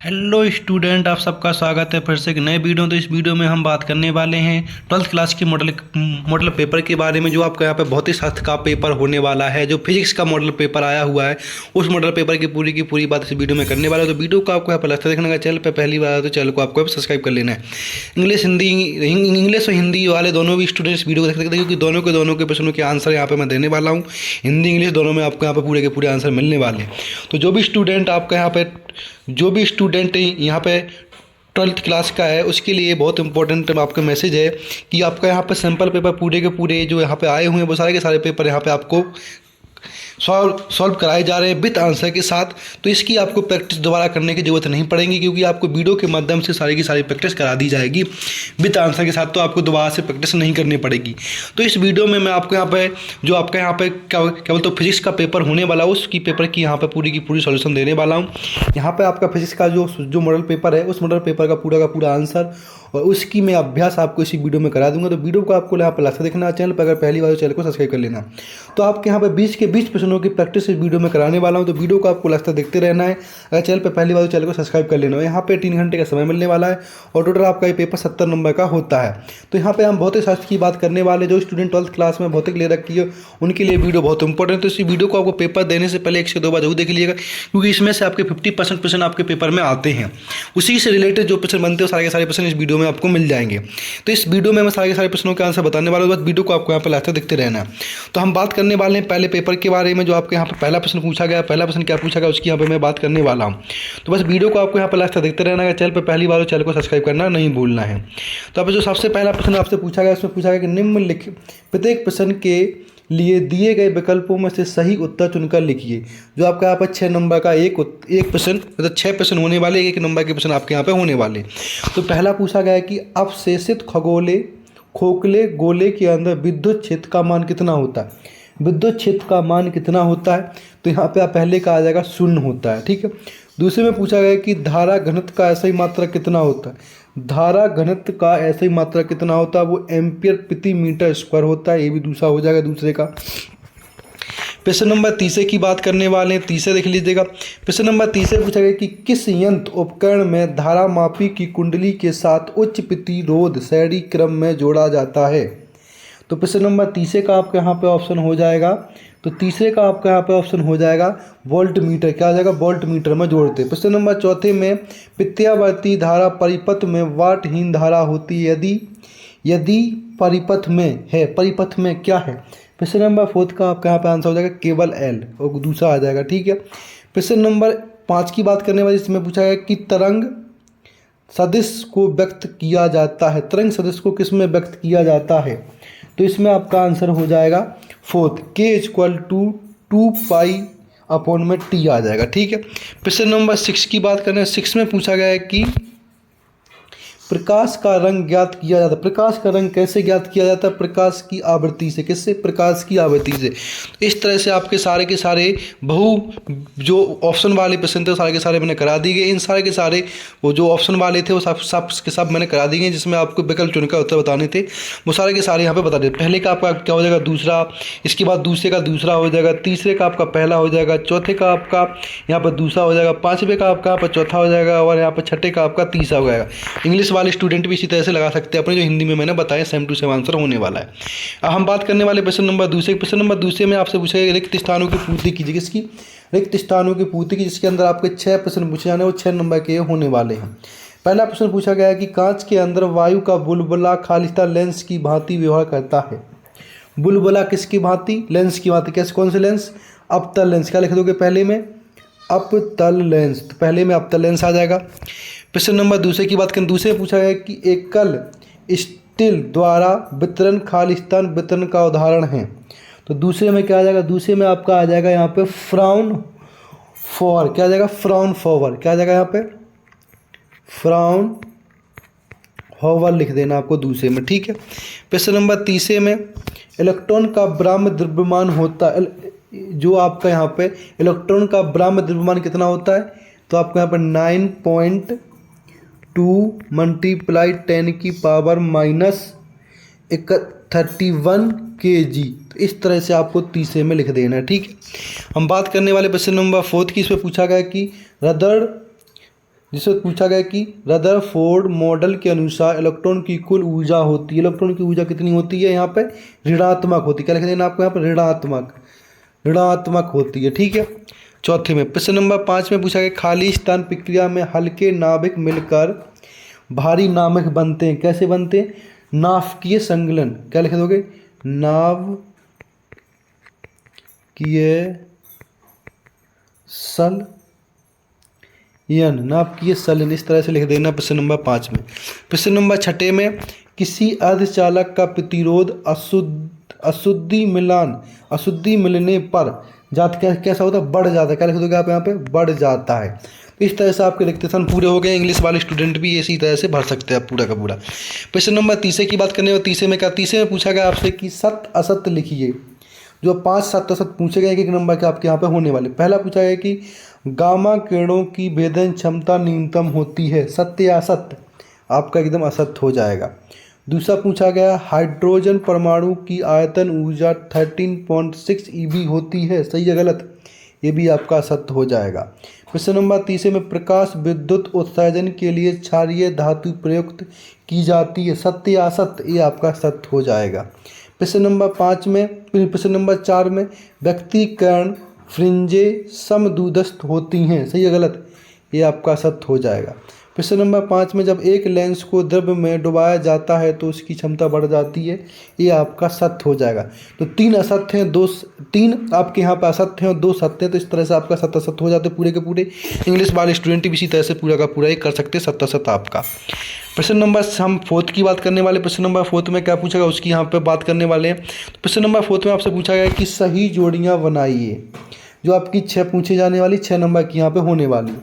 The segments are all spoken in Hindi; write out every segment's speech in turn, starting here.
हेलो स्टूडेंट, आप सबका स्वागत है फिर से एक नए वीडियो। तो इस वीडियो में हम बात करने वाले हैं ट्वेल्थ क्लास की मॉडल पेपर के बारे में। जो आपका यहाँ पे भौतिक का पेपर होने वाला है, जो फिजिक्स का मॉडल पेपर आया हुआ है, उस मॉडल पेपर की पूरी बात इस वीडियो में करने वाला है। तो वीडियो को आपको यहाँ पर लगता देखना है। चैनल पर पहली बार है तो चैनल को आपको सब्सक्राइब कर लेना है। इंग्लिश और हिंदी वाले दोनों भी स्टूडेंट्स वीडियो को देख सकते हैं, क्योंकि दोनों के प्रश्नों के आंसर यहाँ पे मैं देने वाला हूँ। हिंदी इंग्लिश दोनों में आपको यहाँ पे पूरे के पूरे आंसर मिलने वाले हैं। तो जो भी स्टूडेंट यहाँ पे ट्वेल्थ क्लास का है, उसके लिए बहुत इंपॉर्टेंट आपका मैसेज है कि आपका यहाँ पे सैम्पल पेपर पूरे के पूरे जो यहाँ पे आए हुए हैं, वो सारे के सारे पेपर यहाँ पे आपको सॉल्व कराए जा रहे हैं विद आंसर के साथ। तो इसकी आपको प्रैक्टिस दोबारा करने की ज़रूरत नहीं पड़ेगी, क्योंकि आपको वीडियो के माध्यम से सारी की सारी प्रैक्टिस करा दी जाएगी विद आंसर के साथ। तो आपको दोबारा से प्रैक्टिस नहीं करनी पड़ेगी। तो इस वीडियो में मैं आपको यहाँ पे जो आपका यहाँ पे केवल तो फिजिक्स का पेपर होने वाला है, उसकी पेपर की यहाँ पे पूरी की पूरी सॉल्यूशन देने वाला हूँ। यहाँ पे आपका फिजिक्स का जो मॉडल पेपर है, उस मॉडल पेपर का पूरा आंसर और उसकी मैं अभ्यास आपको इसी वीडियो में करा दूंगा। तो वीडियो को आपको यहाँ पर लास्ट देखना। चैनल पर अगर पहली बार चैनल को सब्सक्राइब कर लेना। तो आपके यहाँ पे 20 के 20 प्रश्नों की प्रैक्टिस इस वीडियो में कराने वाला हूँ। तो वीडियो को आपको लास्ट देखते रहना है। अगर चैनल पर पहली बार चैनल को सब्सक्राइब कर लेना। यहाँ पे 3 घंटे का समय मिलने वाला है और टोटल आपका ये पेपर 70 नंबर का होता है। तो यहाँ पे हम भौतिक शास्त्र की बात करने वाले। जो स्टूडेंट 12th क्लास में भौतिक ले रखी है, उनके लिए वीडियो बहुत इंपॉर्टेंट है। तो इस वीडियो को आपको पेपर देने से पहले 1 से 2 बार जरूर देख लीजिएगा, क्योंकि इसमें से आपके 50% प्रश्न आपके पेपर में आते हैं। उसी से रिलेटेड जो प्रश्न बनते हैं, सारे के सारे प्रश्न इस वीडियो में आपको मिल जाएंगे। तो इस वीडियो में मैं सारे के सारे प्रश्नों के आंसर बताने वाला हूँ। बस वीडियो को आपको यहाँ पर लास्ट तक देखते रहना है। तो हम बात करने वाले हैं पहले पेपर के बारे में। जो आपके यहाँ पर पहला प्रश्न पूछा गया, पहला प्रश्न क्या पूछा गया, उसकी यहाँ पर मैं बात करने वाला हूँ। तो बस वीडियो को आपको यहाँ पर लास्ट तक देखते रहना है। चैनल पर पहली बार हो चैनल को सब्सक्राइब करना नहीं भूलना है। तो अब जो सबसे पहला प्रश्न आपसे पूछा गया, उसमें पूछा गया कि निम्नलिखित प्रत्येक प्रश्न के लिए दिए गए विकल्पों में से सही उत्तर चुनकर लिखिए। जो आपका यहाँ पर 6 नंबर का एक प्रश्न, मतलब 6 प्रश्न होने वाले, 1 नंबर के प्रश्न आपके यहाँ पे होने वाले। तो पहला पूछा गया है कि अवशेषित खोखले गोले के अंदर विद्युत क्षेत्र का मान कितना होता है। विद्युत क्षेत्र का मान कितना होता है, तो यहाँ पे आप पहले का आ जाएगा 0 होता है। ठीक है। दूसरे में पूछा गया कि धारा घनत्व का ऐसा ही मात्रा कितना होता है। धारा घनत्व का ऐसा ही मात्रा कितना होता है, वो एम्पियर प्रति मीटर स्क्वायर होता है। ये भी दूसरा हो जाएगा दूसरे का। प्रश्न नंबर 30 की बात करने वाले हैं। 30 देख लीजिएगा। प्रश्न नंबर 30 पूछा गया कि किस यंत्र उपकरण में धारा मापी की कुंडली के साथ उच्च प्रतिरोध श्रेणी क्रम में जोड़ा जाता है। तो प्रश्न नंबर 30 का आपका यहाँ पे ऑप्शन हो जाएगा, तो तीसरे का आपका यहाँ पे ऑप्शन हो जाएगा वोल्ट मीटर। क्या आ जाएगा, वोल्ट मीटर में जोड़ते। प्रश्न नंबर 4 में प्रत्यावर्ती धारा परिपथ में वाटहीन धारा होती है यदि परिपथ में है। परिपथ में क्या है। प्रश्न नंबर 4 का आपका यहाँ पे आंसर हो जाएगा केवल एल, और दूसरा आ जाएगा। ठीक है। प्रश्न नंबर 5 की बात करने वाले, इसमें पूछा गया कि तरंग सदिश को व्यक्त किया जाता है। तरंग सदिश को किस में व्यक्त किया जाता है, तो इसमें आपका आंसर हो जाएगा 4, k = 2π/t आ जाएगा। ठीक है। प्रश्न नंबर 6 की बात करें। 6 में पूछा गया है कि प्रकाश का रंग ज्ञात किया जाता है। प्रकाश का रंग कैसे ज्ञात किया जाता है, प्रकाश की आवृत्ति से। किससे, प्रकाश की आवृत्ति से। इस तरह से आपके सारे के सारे जो ऑप्शन वाले प्रश्न थे, सारे के सारे मैंने करा दिए गए। इन सारे के सारे वो जो ऑप्शन वाले थे, वो सब के सब मैंने करा दिए गए, जिसमें आपको विकल्प चुनकर उत्तर बताने थे, वो सारे के सारे यहाँ पे बता देते। पहले का आपका क्या हो जाएगा, दूसरा। इसके बाद दूसरे का दूसरा हो जाएगा। तीसरे का आपका पहला हो जाएगा। चौथे का आपका यहाँ पर दूसरा हो जाएगा। 5वें का आपका यहाँ पर चौथा हो जाएगा, और यहाँ पर 6ठे का आपका तीसरा हो जाएगा। इंग्लिश वाले स्टूडेंट भी इसी तरह से लगा सकते हैं अपने, जो हिंदी में मैंने बताया सेम टू सेम आंसर होने वाला है। अब हम बात करने वाले प्रश्न नंबर 2। प्रश्न नंबर 2 में आपसे पूछा गया रिक्त स्थानों की पूर्ति कीजिए। किसकी, रिक्त स्थानों की पूर्ति की, जिसके अंदर आपके 6 प्रश्न पूछे जाने, वो 6 नंबर के होने वाले हैं। पहला प्रश्न पूछा गया है कि कांच के अंदर वायु का बुलबुला खालिस्ता लेंस की भांति व्यवहार करता है। बुलबुला किसकी भांति, लेंस की भांति। कैसे, कौन से लेंस, अवतल लेंस। क्या लिख दोगे पहले में, अवतल लेंस। तो पहले में अवतल लेंस आ जाएगा। प्रश्न नंबर 2 की बात करें। दूसरे पूछा गया कि एकल स्टील द्वारा वितरण खालिस्तान वितरण का उदाहरण है। तो दूसरे में क्या आ जाएगा, दूसरे में आपका आ जाएगा यहाँ पे फ्राउनहोफर। क्या आ जाएगा, फ्राउनहोफर। क्या आ जाएगा यहाँ पे, फ्राउनहोफर लिख देना आपको दूसरे में। ठीक है। प्रश्न नंबर 3 में इलेक्ट्रॉन का ब्राह्म द्रव्यमान होता है। जो आपका यहाँ पे इलेक्ट्रॉन का ब्राह्म द्रव्यमान कितना होता है, तो आपको यहाँ पर 9.2 × 10⁻31 kg। तो इस तरह से आपको तीसरे में लिख देना है। ठीक है। हम बात करने वाले प्रश्न नंबर 4 की। इसमें पूछा गया कि जिससे पूछा गया कि रदरफोर्ड मॉडल के अनुसार इलेक्ट्रॉन की कुल ऊर्जा होती है, इलेक्ट्रॉन की ऊर्जा कितनी होती है, यहाँ पे ऋणात्मक होती है। क्या लिख देना आपको यहाँ पर, ऋणात्मक, ऋणात्मक होती है, ठीक है। चौथे में प्रश्न नंबर 5 में पूछा गया खाली स्थान प्रक्रिया में हल्के नाभिक मिलकर भारी नाभिक बनते हैं, कैसे बनते हैं, नाभिकीय संगलन। क्या लिख दोगे, नाभिकीय संलयन, नाभिकीय संलयन, इस तरह से लिख देना प्रश्न नंबर 5 में। प्रश्न नंबर 6 में किसी अर्धचालक का प्रतिरोध अशुद्धि मिलने पर कैसा होता है, बढ़ जाता है। क्या लिख दोगे आप यहाँ पे, बढ़ जाता है। इस तरह से आपके डिक्टेशन पूरे हो गए। इंग्लिश वाले स्टूडेंट भी इसी तरह से भर सकते हैं पूरा का पूरा। प्रश्न नंबर 30 की बात करने और 30 में क्या, 30 में पूछा गया आपसे कि सत्य असत्य लिखिए। जो 5 सत्य असत्य पूछे गए, एक नंबर के आपके यहाँ पे होने वाले। पहला पूछा गया कि गामा किरणों की भेदन क्षमता न्यूनतम होती है, सत्य या असत्य, आपका एकदम असत्य हो जाएगा। दूसरा पूछा गया हाइड्रोजन परमाणु की आयतन ऊर्जा 13.6 eV होती है, सही या गलत, ये भी आपका असत्य हो जाएगा। प्रश्न नंबर 30 में प्रकाश विद्युत उत्सर्जन के लिए क्षारीय धातु प्रयुक्त की जाती है, सत्य या असत्य, ये आपका सत्य हो जाएगा। प्रश्न नंबर 4 में व्यक्तिकरण फ्रिंजे समदूरस्थ होती हैं, सही या गलत, ये आपका सत्य हो जाएगा। प्रश्न नंबर 5 में जब एक लेंस को द्रव्य में डुबाया जाता है तो उसकी क्षमता बढ़ जाती है, ये आपका सत्य हो जाएगा। तो 3 असत्य हैं, 3 आपके यहाँ पर असत्य हैं और 2 सत्य हैं, तो इस तरह से आपका सत्य असत्य हो जाते हैं पूरे के पूरे। इंग्लिश वाले स्टूडेंट भी इसी तरह से पूरा का पूरा ही कर सकते हैं सत्य असत्य आपका। प्रश्न नंबर हम 4 की बात करने वाले। प्रश्न नंबर 4 में क्या पूछा गया उसकी यहाँ पर बात करने वाले हैं। प्रश्न नंबर 4 में आपसे पूछा गया कि सही जोड़ियाँ बनाइए, जो आपकी 6 पूछी जाने वाली, 6 नंबर की यहाँ पे होने वाली।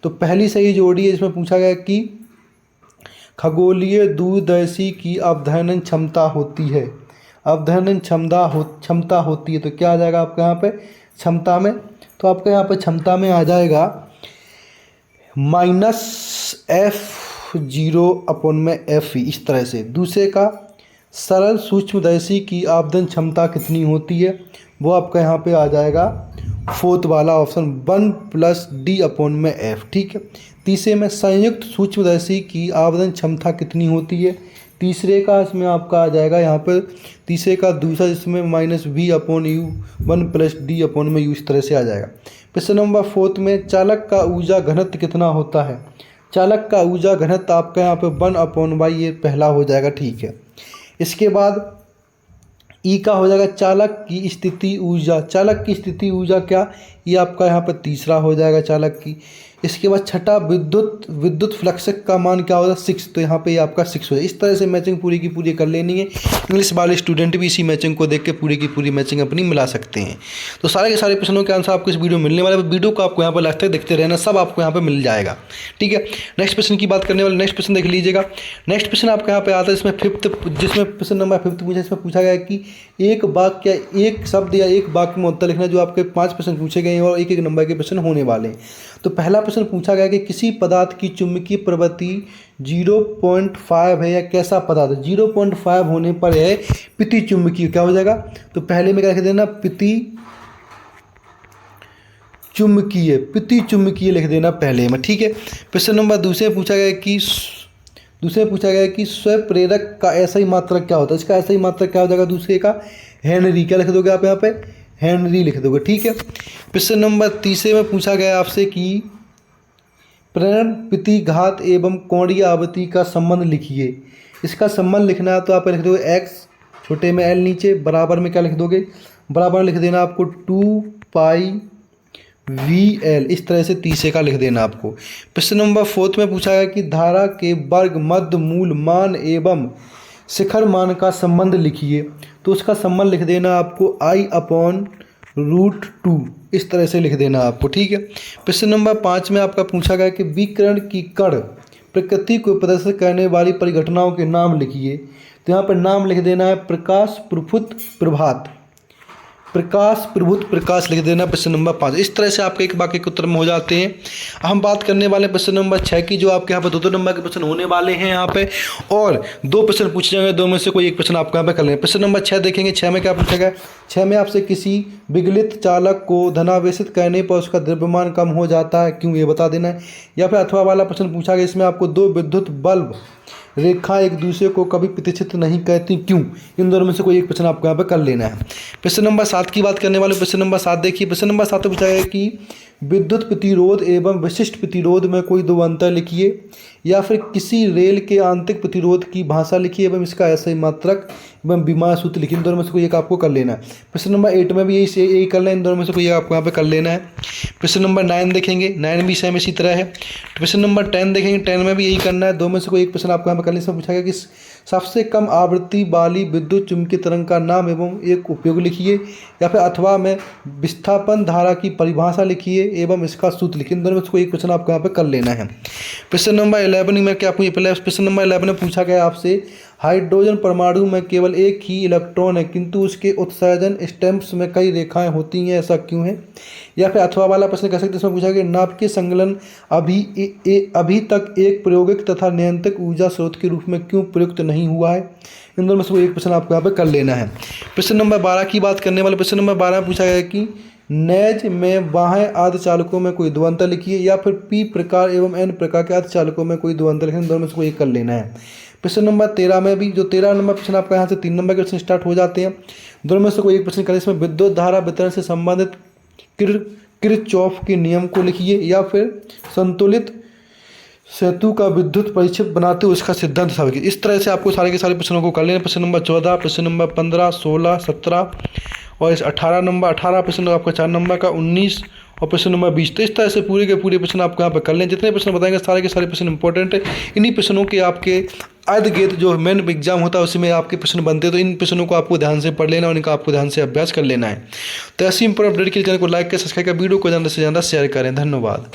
तो पहली सही जोड़ी है, इसमें पूछा गया कि खगोलीय दूरदर्शी की अवधारण क्षमता होती है, अवधारण क्षमता होती है। तो क्या आ जाएगा आपका यहाँ पे क्षमता में, तो आपका यहाँ पे क्षमता में आ जाएगा -F0/Fe, इस तरह से। दूसरे का सरल सूक्ष्मदर्शी की आपतन क्षमता कितनी होती है, वो आपका यहाँ पे आ जाएगा 4th वाला ऑप्शन 1+D/F, ठीक है। तीसरे में संयुक्त सूक्ष्मदर्शी की आपतन क्षमता कितनी होती है, तीसरे का इसमें आपका आ जाएगा यहाँ पर तीसरे का दूसरा, जिसमें -V/U 1+D/U, इस तरह से आ जाएगा। प्रश्न नंबर 4 में चालक का ऊर्जा घनत्व कितना होता है, चालक का ऊर्जा घनत्व आपका यहाँ पे 1/Y, ये पहला हो जाएगा, ठीक है। इसके बाद ई का हो जाएगा चालक की स्थिति ऊर्जा, चालक की स्थिति ऊर्जा क्या, ये आपका यहाँ पर तीसरा हो जाएगा चालक की। इसके बाद छठा विद्युत फ्लक्स का मान क्या होगा 6, तो यहाँ पे ये आपका 6 हो जाए। इस तरह से मैचिंग पूरी की पूरी कर लेनी है। इंग्लिश वाले स्टूडेंट भी इसी मैचिंग को देख के पूरी की पूरी मैचिंग अपनी मिला सकते हैं। तो सारे के सारे प्रश्नों के आंसर आपको इस वीडियो में मिलने वाले, वीडियो को आपको यहाँ पर लास्ट तक देखते रहना, सब आपको यहाँ पर मिल जाएगा, ठीक है। नेक्स्ट प्रश्न की बात करने वाले, नेक्स्ट प्रश्न देख लीजिएगा। नेक्स्ट प्रश्न आपका यहाँ पे आता है इसमें 5th, जिसमें प्रश्न नंबर 5 पूछा, इसमें पूछा गया कि एक वाक्य, एक शब्द या एक वाक्य में उत्तर लिखना। जो आपके 5 प्रश्न पूछे गए हैं और एक नंबर के प्रश्न होने वाले हैं। तो पहला प्रश्न पूछा गया कि किसी पदार्थ की चुंबकीय प्रवृत्ति 0.5 है, या कैसा पदार्थ 0.5 होने पर है प्रति चुंबकीय, क्या हो जाएगा, तो पहले में क्या लिख देना, प्रति चुंबकीय लिख देना पहले में, ठीक है। प्रश्न नंबर दूसरे पूछा गया कि स्वप्रेरक का ऐसा मात्रक क्या होता है, इसका ऐसा मात्रक क्या हो जाएगा दूसरे का, हेनरी, क्या लिख दोगे आप यहाँ पे, हेनरी लिख दोगे, ठीक है। प्रश्न नंबर तीसरे में पूछा गया आपसे कि प्रेरण प्रतिघात एवं कोणीय आवृत्ति का संबंध लिखिए। इसका संबंध लिखना है तो आप लिख दोगे x, छोटे में l नीचे, बराबर में क्या लिख दोगे, बराबर लिख देना आपको 2πVL, इस तरह से तीसरे का लिख देना आपको। प्रश्न नंबर 4 में पूछा गया कि धारा के वर्ग मध्य मूल मान एवं शिखर मान का संबंध लिखिए। तो उसका संबंध लिख देना आपको I/√2, इस तरह से लिख देना आपको, ठीक है। प्रश्न नंबर 5 में आपका पूछा गया कि विकिरण की कण प्रकृति को प्रदर्शित करने वाली परिघटनाओं के नाम लिखिए। तो यहाँ पर नाम लिख देना है प्रकाश, प्रफुत, प्रभात, प्रकाश प्रभुत्व प्रकाश लिख देना प्रश्न नंबर 5। इस तरह से आपके एक वाक्य के उत्तर में हो जाते हैं। हम बात करने वाले हैं प्रश्न नंबर 6 की, जो आपके यहाँ पर 2-2 नंबर के प्रश्न होने वाले हैं यहाँ पे, और 2 प्रश्न पूछे जाएंगे, 2 में से कोई एक प्रश्न आपको यहाँ पे कर लेंगे। प्रश्न नंबर 6 देखेंगे। 6 में क्या पूछा गया? 6 में आपसे किसी विगलित चालक को धनावेशित करने पर उसका द्रव्यमान कम हो जाता है, क्यों, ये बता देना है। या फिर अथवा वाला प्रश्न पूछा गया, इसमें आपको 2 विद्युत बल्ब रेखा एक दूसरे को कभी प्रतिच्छेद नहीं करती, क्यों, इन दोनों में से कोई एक प्रश्न आपको यहाँ पे कर लेना है। प्रश्न नंबर 7 की बात करने वाले। प्रश्न नंबर 7 देखिए। प्रश्न नंबर 7 में पूछा गया कि विद्युत प्रतिरोध एवं विशिष्ट प्रतिरोध में कोई 2 अंतर लिखिए, या फिर किसी रेल के आंतरिक प्रतिरोध की भाषा लिखिए एवं इसका ऐसे मात्रक एवं विमा सूत्र लिखिए, इन दोनों में से कोई एक आपको कर लेना है। प्रश्न नंबर 8 में भी यही करना है, इन दोनों में से कोई एक आपको यहाँ पे कर लेना है। प्रश्न नंबर 9 देखेंगे। 9 भी सेम इसी तरह है। प्रश्न नंबर 10 देखेंगे। 10 में भी यही करना है, 2 में से कोई एक प्रश्न आपको यहाँ पे करने से पूछा गया कि सबसे कम आवृत्ति वाली विद्युत चुम्बकीय तरंग का नाम एवं एक उपयोग लिखिए, या फिर अथवा में विस्थापन धारा की परिभाषा लिखिए एवं इसका सूत्र लिखिए, इन दोनों में से कोई एक प्रश्न आपको यहाँ पे कर लेना है। प्रश्न नंबर 11 में क्या प्रश्न नंबर 11 में पूछा गया आपसे, हाइड्रोजन परमाणु में केवल एक ही इलेक्ट्रॉन है किंतु उसके उत्सर्जन स्टैम्प्स में कई रेखाएं होती हैं, ऐसा क्यों है। या फिर अथवा वाला प्रश्न कह सकते हैं, इसमें पूछा गया नाभिकीय संकलन अभी तक एक प्रायोगिक तथा नियंत्रक ऊर्जा स्रोत के रूप में क्यों प्रयुक्त नहीं हुआ है, इन दोनों में से एक प्रश्न आपको यहाँ पे कर लेना है। प्रश्न नंबर 12 की बात करने वाले। प्रश्न नंबर 12 में पूछा गया कि नेज में बाह्य अर्धचालकों में कोई 2 अंतर लिखिए, या फिर पी प्रकार एवं एन प्रकार के अर्धचालकों में कोई 2 अंतर लिखिए, इन दोनों में से कोई एक कर लेना है। प्रश्न नंबर 13 में भी, जो 13 नंबर प्रश्न आपका यहाँ से 3 नंबर के प्रश्न स्टार्ट हो जाते हैं, दोनों में से कोई एक प्रश्न करें। इसमें विद्युत धारा वितरण से संबंधित किरचॉफ के नियम को लिखिए, या फिर संतुलित सेतु का विद्युत परिक्षेप बनाते हुए उसका सिद्धांत साबित कीजिए। इस तरह से आपको सारे के सारे प्रश्नों को कर लेना। प्रश्न नंबर 14, प्रश्न नंबर 15, 16, 17 और इस 18 प्रश्न आपका 4 नंबर का, 19 और प्रश्न नंबर 20। तो इस तरह से पूरे के पूरे प्रश्न आपको यहाँ पर कर लें। जितने प्रश्न बताएंगे सारे के सारे प्रश्न इंपॉर्टेंट है। इन्हीं प्रश्नों के आपके अर्ध गेट जो मेन एग्जाम होता है उसमें आपके प्रश्न बनते हैं, तो इन प्रश्नों को आपको ध्यान से पढ़ लेना और इनका आपको ध्यान से अभ्यास कर लेना है। तो ऐसी इंपॉर्टेंट अपडेट के लिए चैनल को लाइक करें, सब्सक्राइब करें, वीडियो को ज़्यादा से ज़्यादा शेयर करें। धन्यवाद।